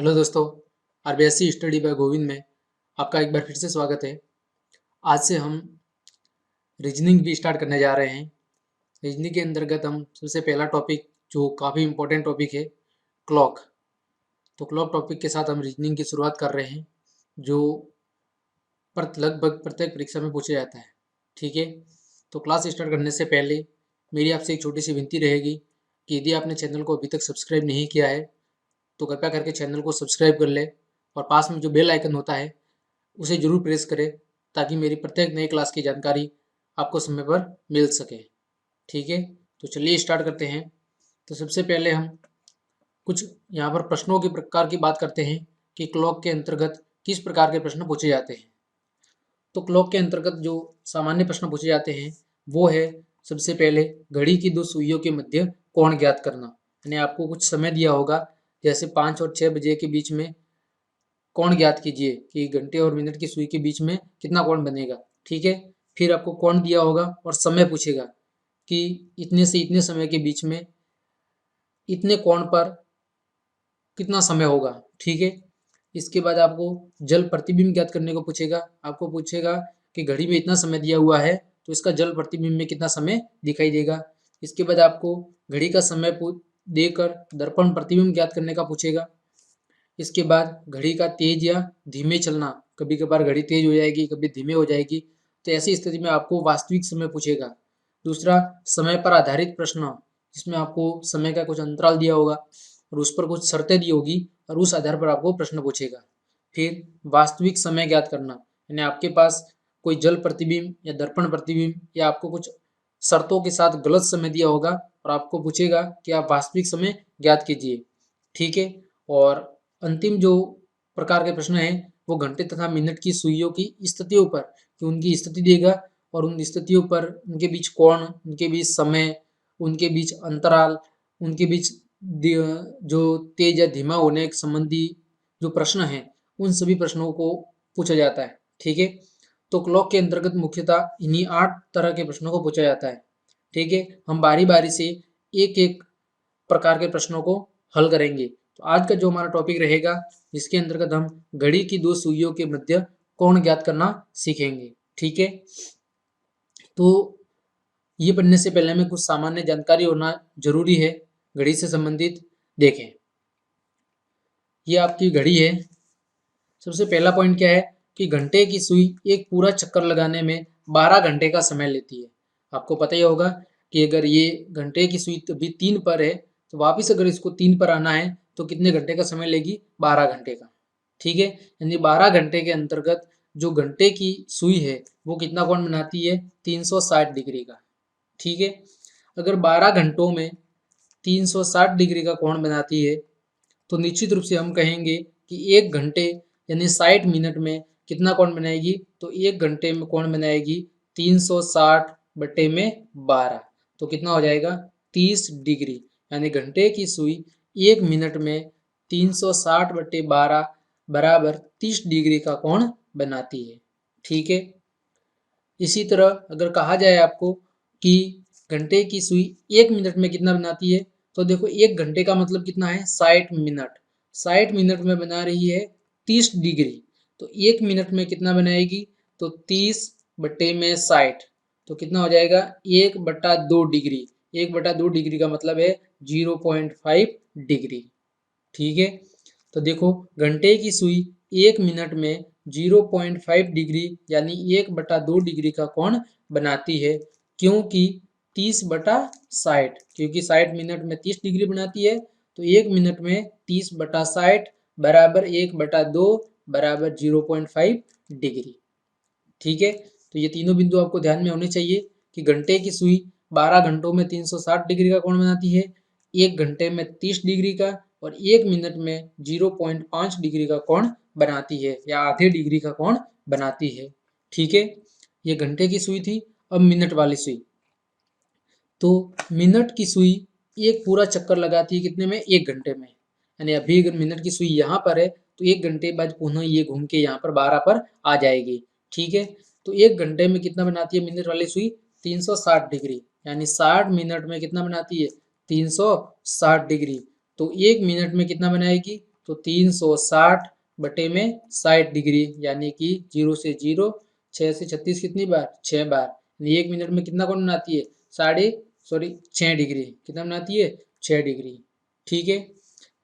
Hello दोस्तों, RBSC study bye Govind में आपका एक बार फिर से स्वागत है। आज से हम रीजनिंग भी स्टार्ट करने जा रहे हैं। रीजनिंग के अंतर्गत हम सबसे पहला टॉपिक जो काफ़ी इम्पोर्टेंट टॉपिक है, क्लॉक। तो क्लॉक टॉपिक के साथ हम रीजनिंग की शुरुआत कर रहे हैं, जो लगभग प्रत्येक परीक्षा में पूछा जाता है। ठीक है, तो क्लास स्टार्ट करने से पहले मेरी आपसे एक छोटी सी विनती रहेगी कि यदि आपने चैनल को अभी तक सब्सक्राइब नहीं किया है तो कृपया करके चैनल को सब्सक्राइब कर ले और पास में जो बेल आइकन होता है उसे जरूर प्रेस करें ताकि मेरी प्रत्येक नई क्लास की जानकारी आपको समय पर मिल सके। ठीक है, तो चलिए स्टार्ट करते हैं। तो सबसे पहले हम कुछ यहाँ पर प्रश्नों के प्रकार की बात करते हैं कि क्लॉक के अंतर्गत किस प्रकार के प्रश्न पूछे जाते हैं। तो क्लॉक के अंतर्गत जो सामान्य प्रश्न पूछे जाते हैं वो है, सबसे पहले घड़ी की दो सुइयों के मध्य कोण ज्ञात करना। यानी आपको कुछ समय दिया होगा, जैसे 5 और 6 बजे के बीच में कोण ज्ञात कीजिए कि घंटे और मिनट की सुई के बीच में कितना कोण बनेगा। ठीक है, फिर आपको कोण दिया होगा और समय पूछेगा कि इतने से इतने समय के बीच में इतने कोण पर कितना समय होगा। ठीक है, इसके बाद आपको जल प्रतिबिंब ज्ञात करने को पूछेगा। आपको पूछेगा कि घड़ी में इतना समय दिया हुआ है तो इसका जल प्रतिबिंब में कितना समय दिखाई देगा। इसके बाद आपको घड़ी का समय देकर दर्पण प्रतिबिंब ज्ञात करने का पूछेगा। इसके बाद घड़ी का तेज या धीमे चलना, कभी कभार घड़ी तेज हो जाएगी, कभी धीमे हो जाएगी, तो ऐसी स्थिति में आपको वास्तविक समय पूछेगा। दूसरा, समय पर आधारित प्रश्न, जिसमें आपको समय का कुछ अंतराल दिया होगा और उस पर कुछ शर्तें दी होगी और उस आधार पर आपको प्रश्न पूछेगा। फिर वास्तविक समय ज्ञात करना, यानी आपके पास कोई जल प्रतिबिंब या दर्पण प्रतिबिंब या आपको कुछ शर्तों के साथ गलत समय दिया होगा और आपको पूछेगा कि आप वास्तविक समय ज्ञात कीजिए। ठीक है, और अंतिम जो प्रकार के प्रश्न हैं वो घंटे तथा मिनट की सुइयों की स्थितियों पर, कि उनकी स्थिति देगा और उन स्थितियों पर उनके बीच कोण, उनके बीच समय, उनके बीच अंतराल, उनके बीच जो तेज या धीमा होने संबंधी जो प्रश्न हैं उन सभी प्रश्नों को पूछा जाता है। ठीक है, तो क्लॉक के अंतर्गत मुख्यतः इन्हीं 8 तरह के प्रश्नों को पूछा जाता है। ठीक है, हम बारी बारी से एक एक प्रकार के प्रश्नों को हल करेंगे। तो आज का जो हमारा टॉपिक रहेगा, जिसके अंतर्गत हम घड़ी की दो सुइयों के मध्य कोण ज्ञात करना सीखेंगे। ठीक है, तो ये पढ़ने से पहले हमें कुछ सामान्य जानकारी होना जरूरी है घड़ी से संबंधित। देखें, ये आपकी घड़ी है। सबसे पहला पॉइंट क्या है कि घंटे की सुई एक पूरा चक्कर लगाने में 12 घंटे का समय लेती है। आपको पता ही होगा कि अगर ये घंटे की सुई अभी 3 पर है तो वापिस अगर इसको 3 पर आना है तो कितने घंटे का समय लेगी? 12 घंटे का। ठीक है, यानी 12 घंटे के अंतर्गत जो घंटे की सुई है वो कितना कोण बनाती है? 360 डिग्री का। ठीक है, अगर 12 घंटों में 360 डिग्री का कोण बनाती है तो निश्चित रूप से हम कहेंगे कि 1 घंटे यानी 60 मिनट में कितना कोण बनाएगी? तो 1 घंटे में कोण बनाएगी 360 बटे में 12, तो कितना हो जाएगा? 30 डिग्री। यानी घंटे की सुई 1 मिनट में 360 बटे 12 बराबर 30 डिग्री का कोण बनाती है। ठीक है, इसी तरह अगर कहा जाए आपको कि घंटे की सुई 1 मिनट में कितना बनाती है, तो देखो 1 घंटे का मतलब कितना है? 60 मिनट। 60 मिनट में बना रही है 30 डिग्री, तो 1 मिनट में कितना बनाएगी? तो 30 बटे में 60, तो कितना हो जाएगा? 1/2 डिग्री। 1/2 डिग्री का मतलब है 0.5 डिग्री। ठीक है, तो देखो घंटे की सुई 1 मिनट में 0.5 डिग्री यानी 1/2 डिग्री का कोण बनाती है। क्योंकि 30/60, क्योंकि 60 मिनट में 30 डिग्री बनाती है, तो 1 मिनट में 30/60 बराबर 1/2 बराबर 0.5 डिग्री। ठीक है, तो ये तीनों बिंदु आपको ध्यान में होने चाहिए कि घंटे की सुई 12 घंटों में 360 डिग्री का कोण बनाती है, 1 घंटे में 30 डिग्री का और 1 मिनट में 0.5 डिग्री का कोण बनाती है या आधे डिग्री का कोण बनाती है। ठीक है, ये घंटे की सुई थी। अब मिनट वाली सुई, तो मिनट की सुई एक पूरा चक्कर लगाती है कितने में? 1 घंटे में। यानी अभी अगर मिनट की सुई यहाँ पर है तो 1 घंटे बाद पुनः ये घूम के यहाँ पर 12 पर आ जाएगी। ठीक है, तो 1 घंटे में कितना बनाती है मिनट वाली सुई? 360 डिग्री। यानी 60 मिनट में कितना बनाती है? 360 डिग्री। तो 1 मिनट में कितना बनाएगी? तो 360 बटे में 60 डिग्री, यानी कि 0 से 0, 6 से 36 कितनी बार, 6 बार, यानी 1 मिनट में कितना कोण बनाती है, 6 डिग्री, कितना बनाती है, 6 डिग्री। ठीक है।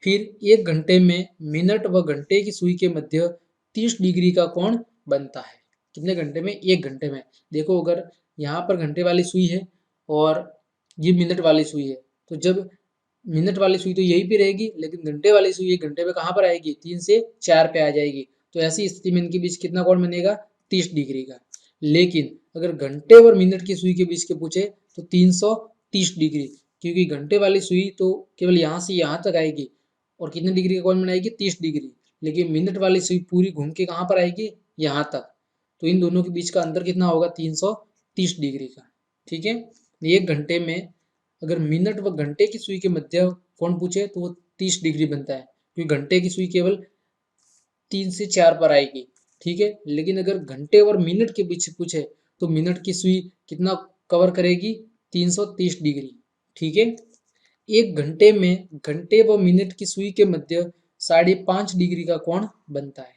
फिर 1 घंटे में मिनट व घंटे की सुई के मध्य 30 डिग्री का कोण बनता है। कितने घंटे में, 1 घंटे में। देखो अगर यहाँ पर घंटे वाली सुई है और ये मिनट वाली सुई है, तो जब मिनट वाली सुई तो यहीं पे रहेगी, लेकिन घंटे वाली सुई 1 घंटे में कहाँ पर आएगी, 3 से 4 पे आ जाएगी। तो ऐसी स्थिति में इनके बीच कितना कोण बनेगा, 30 डिग्री का। लेकिन अगर घंटे और मिनट की सुई के बीच के पूछे तो 330 डिग्री, क्योंकि घंटे वाली सुई तो केवल यहाँ से यहाँ तक आएगी और कितने डिग्री का कोण बनाएगी, 30 डिग्री। लेकिन मिनट वाली सुई पूरी घूम के कहाँ पर आएगी, यहाँ तक। तो इन दोनों के बीच का अंतर कितना होगा, 330 डिग्री का। ठीक है। 1 घंटे में अगर मिनट व घंटे की सुई के मध्य कोण पूछे तो वो 30 डिग्री बनता है, क्योंकि घंटे की सुई केवल 3 से 4 पर आएगी। ठीक है। लेकिन अगर घंटे और मिनट के बीच पूछे तो मिनट की सुई कितना कवर करेगी, 330 डिग्री। ठीक है। 1 घंटे में घंटे व मिनट की सुई के मध्य 5.5 डिग्री का कोण बनता है।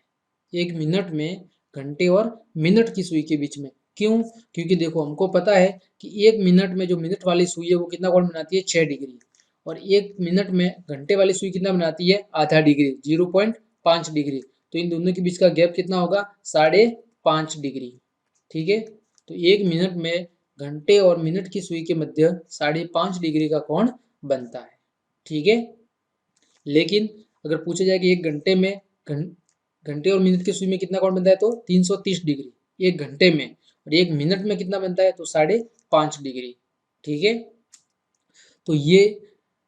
1 मिनट में घंटे और मिनट की सुई के बीच में। क्यों? क्योंकि देखो हमको पता है कि 1 मिनट में जो मिनट वाली सुई है वो कितना कोण बनाती है, 6 डिग्री, और 1 मिनट में घंटे वाली सुई कितना बनाती है, आधा डिग्री, 0.5 डिग्री। तो इन दोनों के बीच का गैप कितना होगा, 5.5 डिग्री। ठीक है। तो 1 मिनट में घंटे और मिनट की सुई के मध्य 5.5 डिग्री का कोण बनता है। ठीक है। लेकिन अगर पूछा जाए कि 1 घंटे में घंटे और मिनट की सुई में कितना कोण बनता है, तो 330 डिग्री 1 घंटे में, और 1 मिनट में कितना बनता है, तो 5.5 डिग्री। ठीक है। तो ये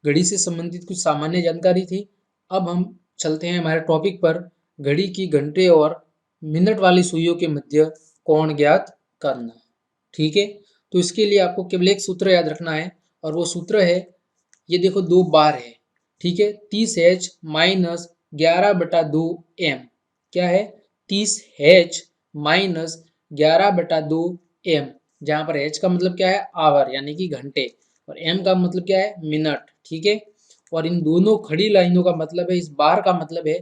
घड़ी से संबंधित कुछ सामान्य जानकारी थी। अब हम चलते हैं हमारे टॉपिक पर, घड़ी की घंटे और मिनट वाली सुइयों के मध्य कोण ज्ञात करना। ठीक है। तो इसके लिए आपको केवल एक सूत्र याद रखना है, और वो सूत्र है, ये देखो 2 बार है। ठीक है। 30H माइनस 11/2m, क्या है, 30H माइनस 11/2m, जहाँ पर H का मतलब क्या है, आवर यानी कि घंटे, और m का मतलब क्या है, मिनट। ठीक है। और इन दोनों खड़ी लाइनों का मतलब है, इस बार का मतलब है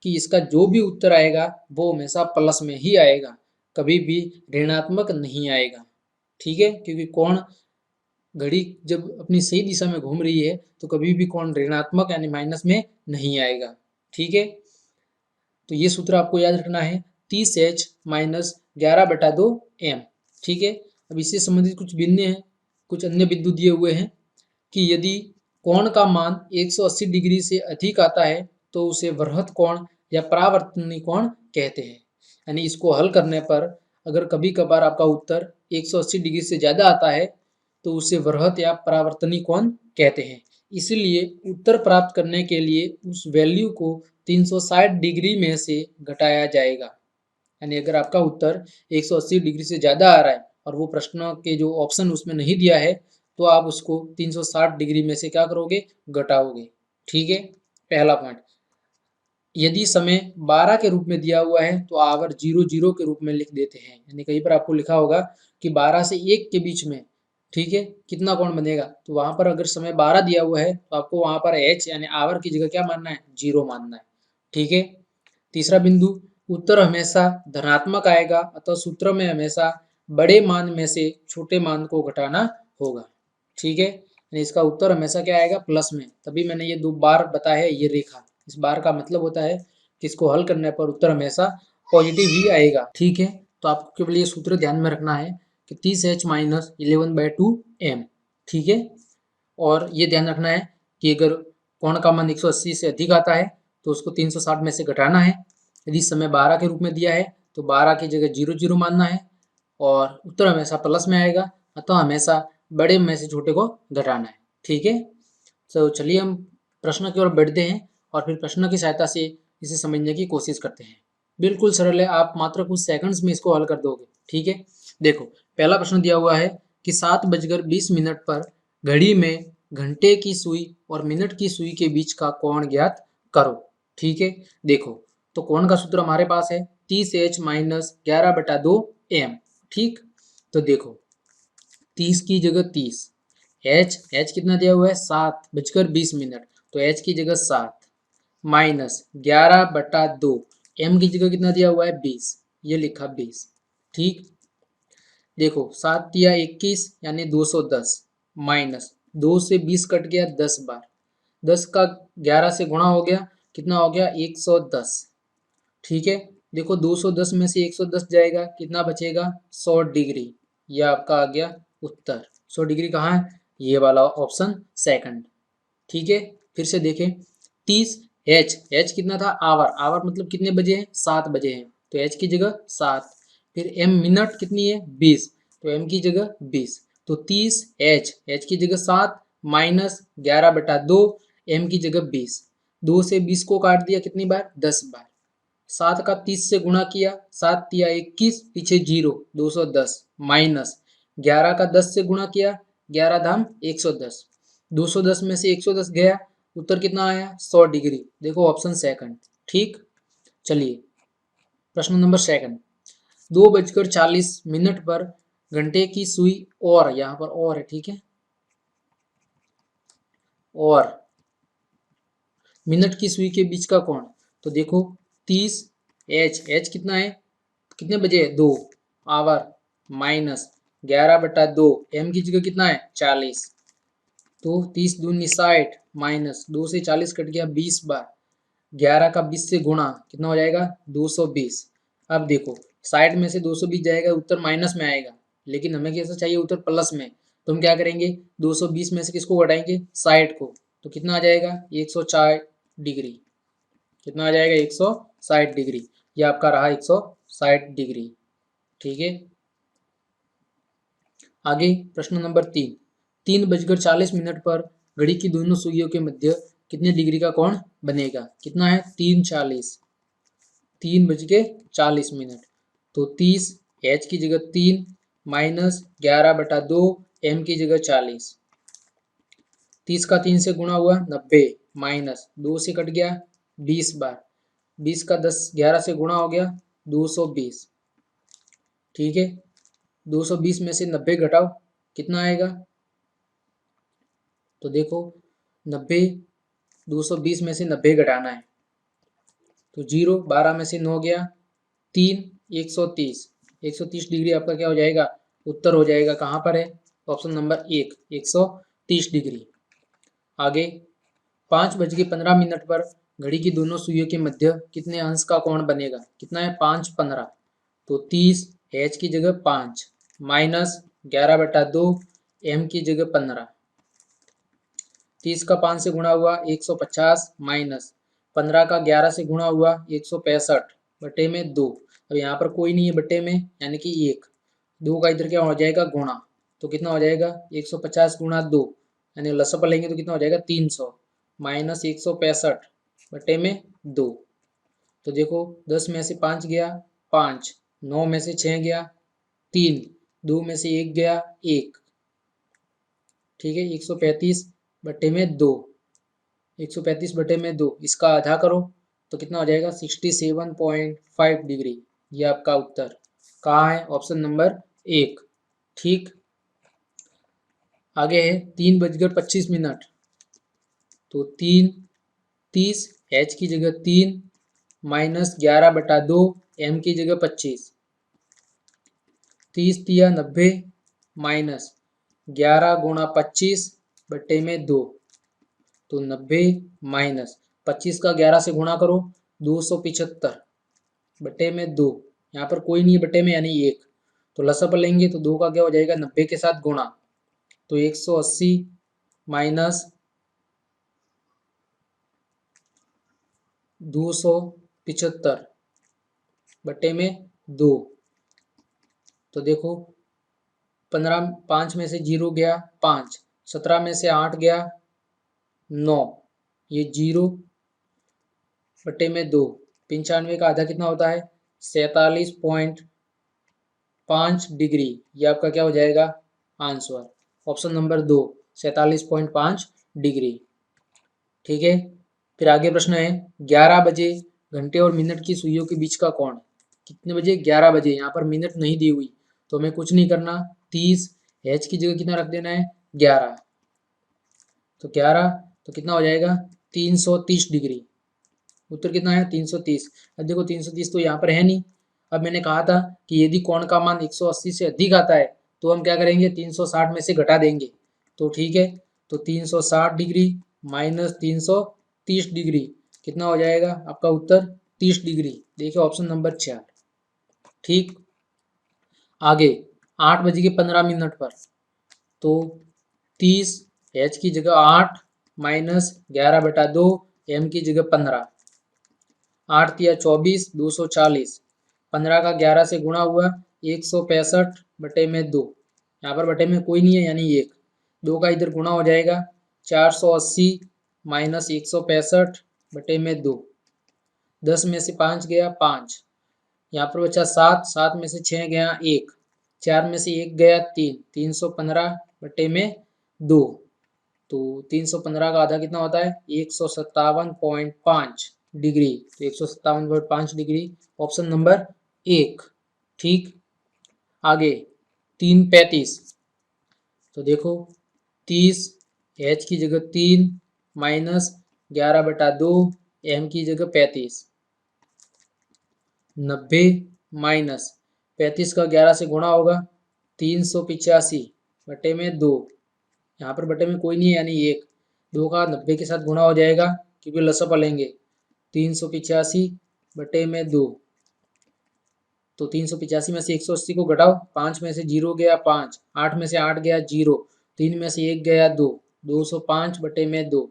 कि इसका जो भी उत्तर आएगा वो हमेशा प्लस में ही आएगा, कभी भी ऋणात्मक नहीं आएगा। ठीक है। क्योंकि कोण, घड़ी जब अपनी सही दिशा में घूम रही है तो कभी भी कोण ऋणात्मक यानी माइनस में नहीं आएगा। ठीक है। तो ये सूत्र आपको याद रखना है, 30H माइनस 11/2m। ठीक है। अब इससे संबंधित कुछ बिंदु हैं, कुछ अन्य बिंदु दिए हुए हैं कि यदि कोण का मान 180 डिग्री से अधिक आता है तो उसे वृहत कोण या परावर्तनीय कोण कहते हैं। यानी इसको हल करने पर अगर कभी कभार आपका उत्तर 180 डिग्री से ज़्यादा आता है तो उसे वृहत या परावर्तनीय कोण कहते हैं। इसलिए उत्तर प्राप्त करने के लिए उस वैल्यू को 360 डिग्री में से घटाया जाएगा। यानी अगर आपका उत्तर 180 डिग्री से ज़्यादा आ रहा है और वो प्रश्न के जो ऑप्शन उसमें नहीं दिया है, तो आप उसको 360 डिग्री में से क्या करोगे, घटाओगे। ठीक है। पहला पॉइंट, यदि समय 12 के रूप में दिया हुआ है तो आवर 00 के रूप में लिख देते हैं। यानी कहीं पर आपको लिखा होगा कि 12 से 1 के बीच में, ठीक है, कितना कोण बनेगा, तो वहां पर अगर समय 12 दिया हुआ है तो आपको वहां पर h यानी आवर की जगह क्या मानना है, 0 मानना है। ठीक है। तीसरा बिंदु, उत्तर हमेशा धनात्मक आएगा, अतः सूत्र में हमेशा बड़े मान में से छोटे मान को घटाना होगा। ठीक है। यानी इसका उत्तर हमेशा क्या आएगा, प्लस में। तभी मैंने ये 2 बार बताया है, ये रेखा, इस बार का मतलब होता है कि इसको हल करने पर उत्तर हमेशा पॉजिटिव ही आएगा। ठीक है। तो आपको केवल ये सूत्र ध्यान में रखना है कि 30H माइनस 11/2m। ठीक है। और ये ध्यान रखना है कि अगर कोण का मान 180 से अधिक आता है तो उसको 360 में से घटाना है। यदि समय 12 के रूप में दिया है तो 12 की जगह 00 मानना है, और उत्तर हमेशा प्लस में आएगा, अतः हमेशा बड़े में से छोटे को घटाना है। ठीक है। तो चलिए हम प्रश्न की ओर बढ़ते हैं और फिर प्रश्न की सहायता से इसे समझने की कोशिश करते हैं। बिल्कुल सरल है, आप मात्र कुछ सेकंड्स में इसको हल कर दोगे। ठीक है। देखो पहला प्रश्न दिया हुआ है कि 7:20 पर घड़ी में घंटे की सुई और मिनट की सुई के बीच का कोण ज्ञात करो। ठीक है। देखो तो कोण का सूत्र हमारे पास है 30H माइनस 11/2m। ठीक। तो देखो 30 की जगह 30, एच कितना दिया हुआ है, 7:20, तो एच की जगह 7 -11/2। m की जगह कितना दिया हुआ है 20, ये लिखा 20। ठीक, देखो 7 या 21 यानी 210 माइनस 2 से 20 कट गया 10 बार, 10 का 11 से गुणा हो गया, कितना हो गया 110। ठीक है, देखो 210 में से 110 जाएगा, कितना बचेगा 100 डिग्री। ये आपका आ गया उत्तर। 100 डिग्री कहाँ है, ये वाला ऑप्शन सेकंड। ठीक है, फिर से देखें 30 एच कितना था आवर, आवर मतलब कितने बजे हैं 7 बजे हैं, तो एच की जगह 7। फिर एम मिनट कितनी है 20, तो एम की जगह 20, तो 30 एच की जगह 7 माइनस 11/2, एम की जगह 20। 2 से 20 को काट दिया कितनी बार 10 बार, 7 का 30 से गुणा किया, 7 या 21 पीछे 0 210 माइनस 11 का 10 से गुणा किया, 11 धाम 110, 210 में से 110 गया, उत्तर कितना आया 100 डिग्री। देखो ऑप्शन सेकंड। ठीक, चलिए प्रश्न नंबर सेकंड। 2:40 पर घंटे की सुई और, यहाँ पर और है, ठीक है, और मिनट की सुई के बीच का कोण, तो देखो 30 एच कितना है, कितने बजे है 2 आवर माइनस 11/2, एम की जगह कितना है 40, तो 30 दूनी 60 माइनस 2 से 40 कट गया 20 बार, 11 का 20 से गुणा कितना हो जाएगा 220। अब देखो साइड में से 220 जाएगा, उत्तर माइनस में आएगा, लेकिन हमें कैसा चाहिए उत्तर प्लस में, तो हम क्या करेंगे 220 में से किसको घटाएंगे 60 को, तो कितना आ जाएगा 160 डिग्री। कितना आ जाएगा 160 डिग्री, ये आपका रहा 160 डिग्री। ठीक है, आगे प्रश्न नंबर 3:40 पर घड़ी की दोनों सुइयों के मध्य कितने डिग्री का कोण बनेगा, कितना है 3:40, 3:40, तो 30 एच की जगह 3 माइनस 11/2, एम की जगह 40, 30 का 3 से गुणा हुआ 90 माइनस 2 से कट गया 20 बार, 20 का 10 11 से गुणा हो गया 220। ठीक है, 220 में से 90 घटाओ कितना आएगा, तो देखो 90, 220 में से 90 घटाना है, तो 0, 12 में से 9 गया 3, 130, 130 डिग्री आपका क्या हो जाएगा उत्तर हो जाएगा, कहाँ पर है ऑप्शन नंबर 1 130 डिग्री। आगे 5:15 पर घड़ी की दोनों सुइयों के मध्य कितने अंश का कोण बनेगा, कितना है 5:15, तो 30 एच की जगह 5 माइनस 11/2, एम की जगह 15, 30 का 5 से गुणा हुआ 150 माइनस 15 का 11 से गुणा हुआ 165 बटे में 2। अब यहाँ पर कोई नहीं है बटे में, यानी कि 1, 2 का इधर क्या हो जाएगा गुणा, तो कितना हो जाएगा 150 गुणा 2, यानी लसअप लेंगे तो कितना हो जाएगा 300 माइनस 165 बटे में 2। तो देखो 10 में से 5 गया 5, 9 में से 6 गया 3, 2 में से 1 गया 1। ठीक है, 135 बटे में 2, 135 बटे में 2, इसका आधा करो तो कितना हो जाएगा 67.5 डिग्री। ये आपका उत्तर कहाँ है ऑप्शन नंबर 1। ठीक, आगे है 3:25, तो 30 एच की जगह 3 माइनस 11/2, एम की जगह 25, 30 तिया 90 माइनस 11 गुणा 25 बटे में 2, तो 90 माइनस 25 का 11 से गुणा करो 275 बटे में 2, यहाँ पर कोई नहीं है बटे में यानी 1, तो लसा पर लेंगे तो 2 का क्या हो जाएगा 90 के साथ गुणा, तो 180 माइनस 275 बटे में 2, तो देखो 15, 5 में से 0 गया 5, 17 में से 8 गया 9, ये 0 बटे में 2, 95 का आधा कितना होता है 47.5 डिग्री। ये आपका क्या हो जाएगा आंसर ऑप्शन नंबर 2 47.5 डिग्री। ठीक है, फिर आगे प्रश्न है 11 बजे घंटे और मिनट की सुइयों के बीच का कोण, कितने बजे 11 बजे, यहाँ पर मिनट नहीं दी हुई तो हमें कुछ नहीं करना, 30 एच की जगह कितना रख देना है 11, तो 11 तो कितना हो जाएगा 330 डिग्री। उत्तर कितना है 330। अब देखो 330 तो यहाँ पर है नहीं। अब मैंने कहा था कि यदि कोण का मान 180 से अधिक आता है तो हम क्या करेंगे 360 में से घटा देंगे। तो ठीक है, तो 360 डिग्री माइनस 330 डिग्री कितना हो जाएगा आपका उत्तर 30 डिग्री। देखिए ऑप्शन नंबर 4। ठीक, आगे 8:15 पर तो 30 एच की जगह 8 माइनस 11/2 एम की जगह 15। 8 तिया 24, 240। 15 का 11 से गुणा हुआ 165/2। यहाँ पर बटे में कोई नहीं है यानी 1। 2 का इधर गुणा हो जाएगा 480 माइनस 165/2। 10 में से 5 गया 5। यहाँ पर बचा 7। 7 में से 6 गया 1। 4 में से 1 गया 3। 315/2। तो 315 का आधा कितना होता है 157.5 डिग्री। तो 157.5 डिग्री ऑप्शन नंबर 1। ठीक, आगे 3:35। तो देखो 30 एच की जगह 3 माइनस 11/2 एम की जगह 35। 90 माइनस 35 का 11 से गुणा होगा 385/2। यहाँ पर बटे में कोई नहीं है यानी 1। 2 का 90 के साथ गुणा हो जाएगा क्योंकि लसअप लेंगे। 385/2। तो 385 में से 180 को घटाओ, 5 में से 0 गया 5, 8 में से 8 गया 0, 3 में से 1 गया 2, 205/2।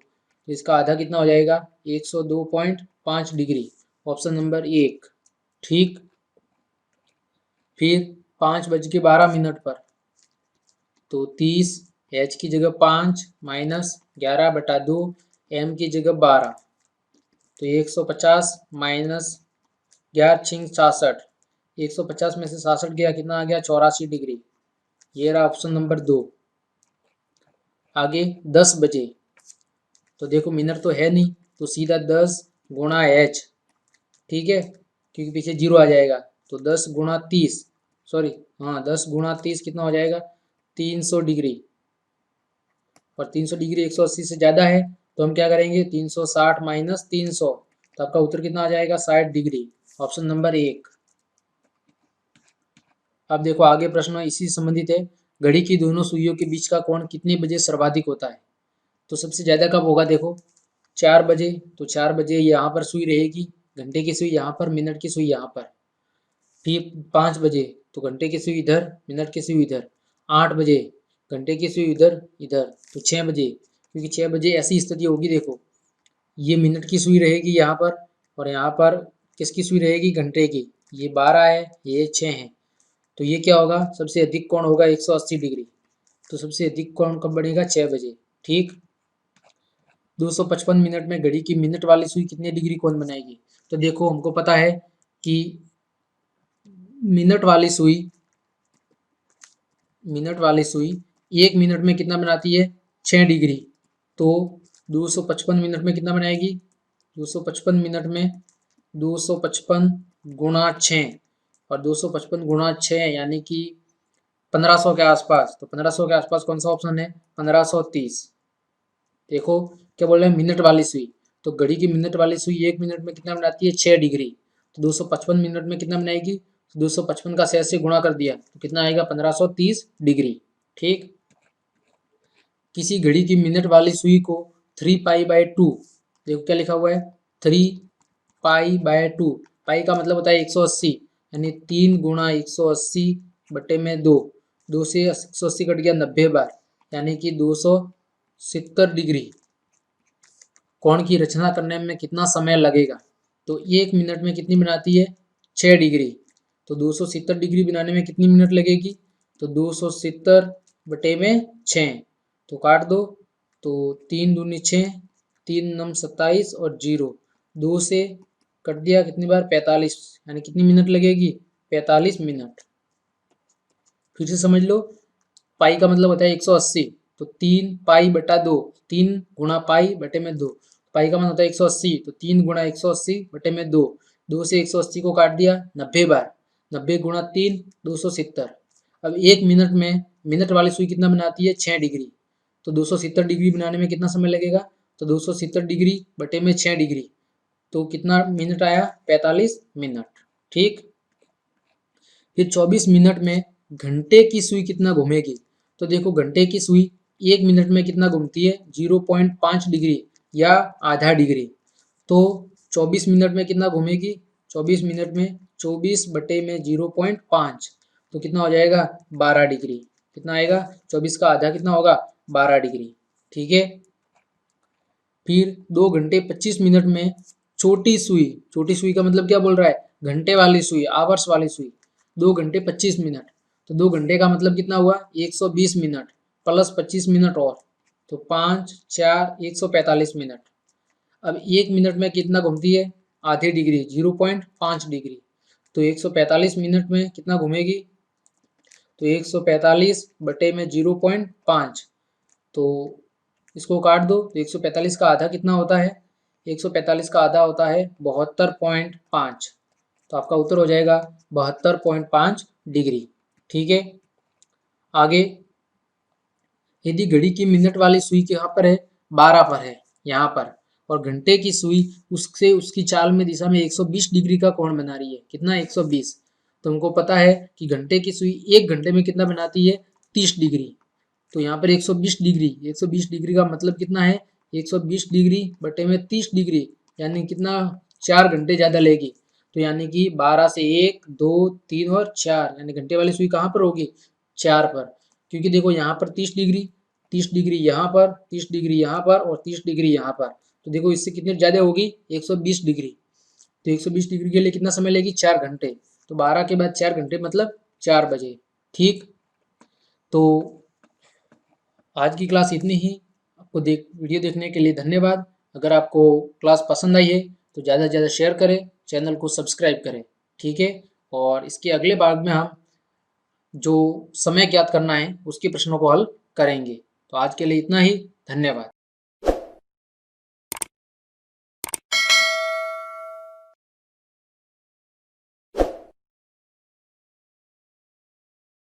तो इसका आधा कितना हो जाएगा 102.5 डिग्री ऑप्शन नंबर 1। ठीक, फिर 5:12 पर तो 30 एच की जगह 5 माइनस 11/2 एम की जगह 12। तो 150 माइनस 11×6 = 66। 150 में से 66 गया कितना आ गया 84 डिग्री। ये रहा ऑप्शन नंबर 2। आगे 10 बजे तो देखो मिनट तो है नहीं तो सीधा 10 गुणा एच। ठीक है, क्योंकि पीछे 0 आ जाएगा। तो 10 गुणा 30, सॉरी हाँ 10 गुणा 30 कितना हो जाएगा 300 डिग्री। और 300 डिग्री 180 से ज़्यादा है तो हम क्या करेंगे 360 माइनस 300। तो आपका उत्तर कितना आ जाएगा 60 डिग्री ऑप्शन नंबर 1। अब देखो आगे प्रश्न इसी से संबंधित है। घड़ी की दोनों सुइयों के बीच का कोण कितने बजे सर्वाधिक होता है। तो सबसे ज़्यादा कब होगा देखो 4 बजे। तो 4 बजे यहाँ पर सुई रहेगी, घंटे की सुई यहाँ पर, मिनट की सुई यहाँ पर। फिर 5 बजे तो घंटे की सुई इधर, मिनट की सुई इधर। 8 बजे घंटे की सुई इधर इधर। तो 6 बजे, क्योंकि 6 बजे ऐसी स्थिति होगी देखो ये मिनट की सुई रहेगी यहाँ पर और यहाँ पर किसकी सुई रहेगी घंटे की। ये 12 है, ये 6 है। तो ये क्या होगा सबसे अधिक कोण होगा 180 डिग्री। तो सबसे अधिक कोण कब बढ़ेगा 6 बजे। ठीक, 255 मिनट में घड़ी की मिनट वाली सुई कितने डिग्री कोण बनाएगी। तो देखो हमको पता है कि मिनट वाली सुई 1 मिनट में कितना बनाती है 6 डिग्री। तो 255 मिनट में कितना बनाएगी 255 मिनट में 255 गुणा 6 और 255 गुणा 6 यानी कि 1500 के आसपास। तो 1500 के आसपास कौन सा ऑप्शन है 1530। देखो क्या बोल रहे हैं मिनट वाली सुई। तो घड़ी की मिनट वाली सुई 1 मिनट में कितना बनाती है 6 डिग्री। तो 255 मिनट में कितना बनाएगी 255 का 6 से गुणा कर दिया तो कितना आएगा 1530 डिग्री। ठीक, किसी घड़ी की मिनट वाली सुई को 3π/2, देखो क्या लिखा हुआ है 3π/2। पाई का मतलब होता है 180 यानी 3 गुणा 180/2। 2 से 180 कट गया 90 बार यानी कि 270 डिग्री कोण की रचना करने में कितना समय लगेगा। तो 1 मिनट में कितनी बनाती है 6 डिग्री। तो 270 डिग्री बनाने में कितनी मिनट लगेगी तो 270/6। तो काट दो तो 3 दूनी 6, 3 नम 27 और 0। 2 से कट दिया कितनी बार 45 यानी कितनी मिनट लगेगी 45 मिनट। फिर से समझ लो पाई का मतलब होता है 180। तो 3π/2, 3 गुणा पाई बटे में 2। पाई का मतलब होता है 180 तो 3 गुणा 180/2। 2 से 180 को काट दिया 90 बार। 90 गुणा 3 270। अब 1 मिनट में मिनट वाली सुई कितना बनाती है 6 डिग्री। तो 270 डिग्री बनाने में कितना समय लगेगा तो 270 डिग्री बटे में 6 डिग्री। तो कितना मिनट आया, 45 मिनट। ठीक, फिर 24 मिनट में घंटे की सुई कितना घूमेगी, तो देखो घंटे की सुई 1 मिनट में कितना घूमती है, 0.5 डिग्री या आधा डिग्री। तो 24 मिनट में कितना घूमेगी, 24 मिनट में 24/0.5 तो कितना हो जाएगा, 12 डिग्री। कितना आएगा, 24 का आधा कितना होगा, 12 डिग्री। ठीक है, फिर 2 घंटे 25 मिनट में छोटी सुई का मतलब क्या बोल रहा है, घंटे वाली सुई, आवर्स वाली सुई। 2 घंटे 25 मिनट, तो 2 घंटे का मतलब कितना हुआ, 120 मिनट प्लस 25 मिनट और, तो 5 4 145 मिनट। अब 1 मिनट में कितना घूमती है, आधी डिग्री, 0.5 डिग्री। तो 145 मिनट में कितना घूमेगी, तो 145/0.5, तो इसको काट दो, तो 145 का आधा कितना होता है, 145 का आधा होता है 72.5। तो आपका उत्तर हो जाएगा 72.5 डिग्री। ठीक है, आगे यदि घड़ी की मिनट वाली सुई यहाँ पर है, 12 पर है यहाँ पर, और घंटे की सुई उससे उसकी चाल में दिशा में 120 डिग्री का कोण बना रही है, कितना 120। तो हमको पता है कि घंटे की सुई 1 घंटे में कितना बनाती है, 30 डिग्री। तो यहाँ पर 120 डिग्री, 120 डिग्री का मतलब कितना है, 120 डिग्री बटे में 30 डिग्री, यानी कितना, 4 घंटे ज़्यादा लेगी। तो यानी कि 12 से 1 2 3 और 4, यानी घंटे वाली सुई कहाँ पर होगी, 4 पर। क्योंकि देखो यहाँ पर 30 डिग्री, 30 डिग्री यहाँ पर, 30 डिग्री यहाँ पर और 30 डिग्री यहाँ पर। तो देखो इससे कितनी ज़्यादा होगी, 120 डिग्री। तो 120 डिग्री के लिए कितना समय लेगी, 4 घंटे। तो 12 के बाद 4 घंटे मतलब 4 बजे। ठीक, तो आज की क्लास इतनी ही। आपको वीडियो देखने के लिए धन्यवाद। अगर आपको क्लास पसंद आई है तो ज़्यादा से ज़्यादा शेयर करें, चैनल को सब्सक्राइब करें। ठीक है, और इसके अगले भाग में हम जो समय ज्ञात करना है उसके प्रश्नों को हल करेंगे। तो आज के लिए इतना ही, धन्यवाद।